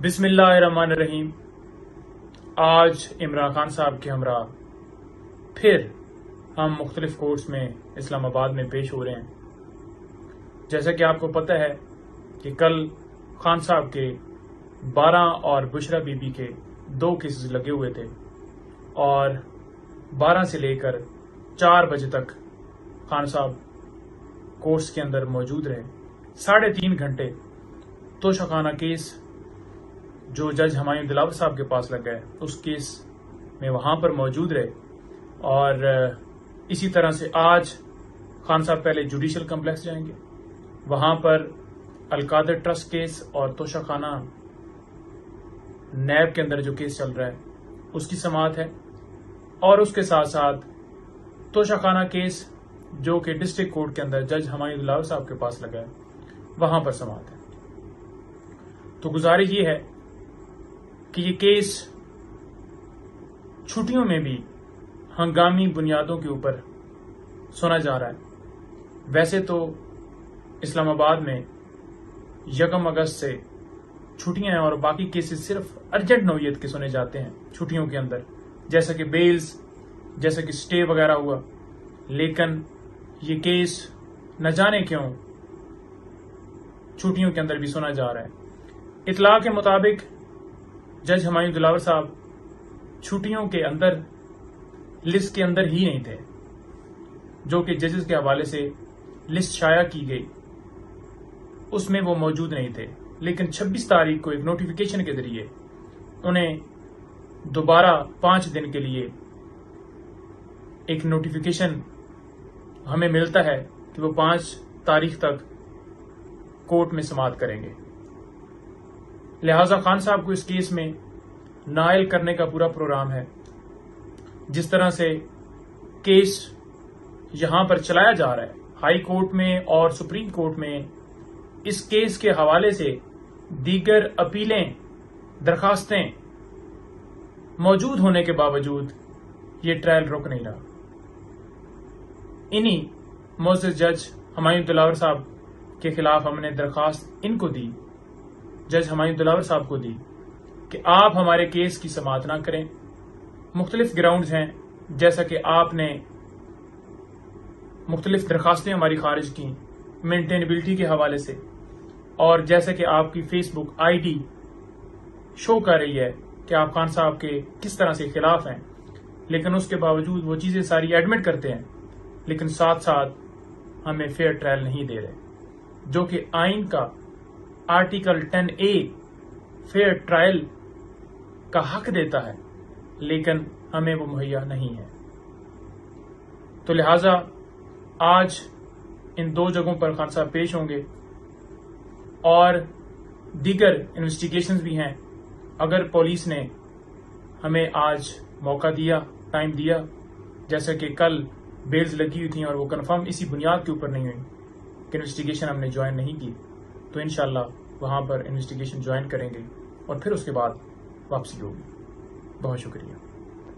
بسم اللہ الرحمن الرحیم۔ آج عمران خان صاحب کے ہمراہ پھر ہم مختلف کورٹس میں اسلام آباد میں پیش ہو رہے ہیں۔ جیسا کہ آپ کو پتہ ہے کہ کل خان صاحب کے 12 اور بشرا بی بی کے 2 کیسز لگے ہوئے تھے اور 12 سے لے کر 4 بجے تک خان صاحب کورٹس کے اندر موجود رہے۔ 3.5 گھنٹے توشہ خانہ کیس جو جج ہمایوں دلاور صاحب کے پاس لگا ہے اس کیس میں وہاں پر موجود رہے، اور اسی طرح سے آج خان صاحب پہلے جوڈیشل کمپلیکس جائیں گے، وہاں پر القادر ٹرسٹ کیس اور توشہ خانہ نیب کے اندر جو کیس چل رہا ہے اس کی سماعت ہے، اور اس کے ساتھ ساتھ توشہ خانہ کیس جو کہ ڈسٹرکٹ کورٹ کے اندر جج ہمایوں دلاور صاحب کے پاس لگا ہے وہاں پر سماعت ہے۔ تو گزارش یہ ہے کہ یہ کیس چھٹیوں میں بھی ہنگامی بنیادوں کے اوپر سنا جا رہا ہے۔ ویسے تو اسلام آباد میں 1 اگست سے چھٹیاں ہیں اور باقی کیسز صرف ارجنٹ نوعیت کے سنے جاتے ہیں چھٹیوں کے اندر، جیسا کہ بیلز، جیسا کہ سٹے وغیرہ ہوا، لیکن یہ کیس نہ جانے کیوں چھٹیوں کے اندر بھی سنا جا رہا ہے۔ اطلاع کے مطابق جج ہمایوں دلاور صاحب چھٹیوں کے اندر لسٹ کے اندر ہی نہیں تھے، جو کہ ججز کے حوالے سے لسٹ شائع کی گئی اس میں وہ موجود نہیں تھے، لیکن 26 تاریخ کو ایک نوٹیفیکیشن کے ذریعے انہیں دوبارہ 5 دن کے لیے ایک نوٹیفیکیشن ہمیں ملتا ہے کہ وہ 5 تاریخ تک کورٹ میں سماعت کریں گے۔ لہذا خان صاحب کو اس کیس میں نائل کرنے کا پورا پروگرام ہے۔ جس طرح سے کیس یہاں پر چلایا جا رہا ہے ہائی کورٹ میں اور سپریم کورٹ میں، اس کیس کے حوالے سے دیگر اپیلیں، درخواستیں موجود ہونے کے باوجود یہ ٹرائل رک نہیں رہا۔ انہی معزز جج ہمایوں دلاور صاحب کے خلاف ہم نے درخواست ان کو دی، جج ہمایوں دلاور صاحب کو دی، کہ آپ ہمارے کیس کی سماعت نہ کریں۔ مختلف گراؤنڈز ہیں، جیسا کہ آپ نے مختلف درخواستیں ہماری خارج کی مینٹینیبلٹی کے حوالے سے، اور جیسا کہ آپ کی face book I D show کر رہی ہے کہ آپ خان صاحب کے کس طرح سے خلاف ہیں، لیکن اس کے باوجود وہ چیزیں ساری ایڈمٹ کرتے ہیں، لیکن ساتھ ساتھ ہمیں فیئر ٹرائل نہیں دے رہے، جو کہ آئین کا آرٹیکل 10A فیئر ٹرائل کا حق دیتا ہے، لیکن ہمیں وہ مہیا نہیں ہے۔ تو لہذا آج ان 2 جگہوں پر خان صاحب پیش ہوں گے، اور دیگر انویسٹیگیشنز بھی ہیں۔ اگر پولیس نے ہمیں آج موقع دیا، ٹائم دیا، جیسا کہ کل بیلز لگی ہوئی تھیں اور وہ کنفرم اسی بنیاد کے اوپر نہیں ہوئی کہ انویسٹیگیشن ہم نے جوائن نہیں کی، تو انشاءاللہ وہاں پر انویسٹیگیشن جوائن کریں گے اور پھر اس کے بعد واپسی ہوگی۔ بہت شکریہ۔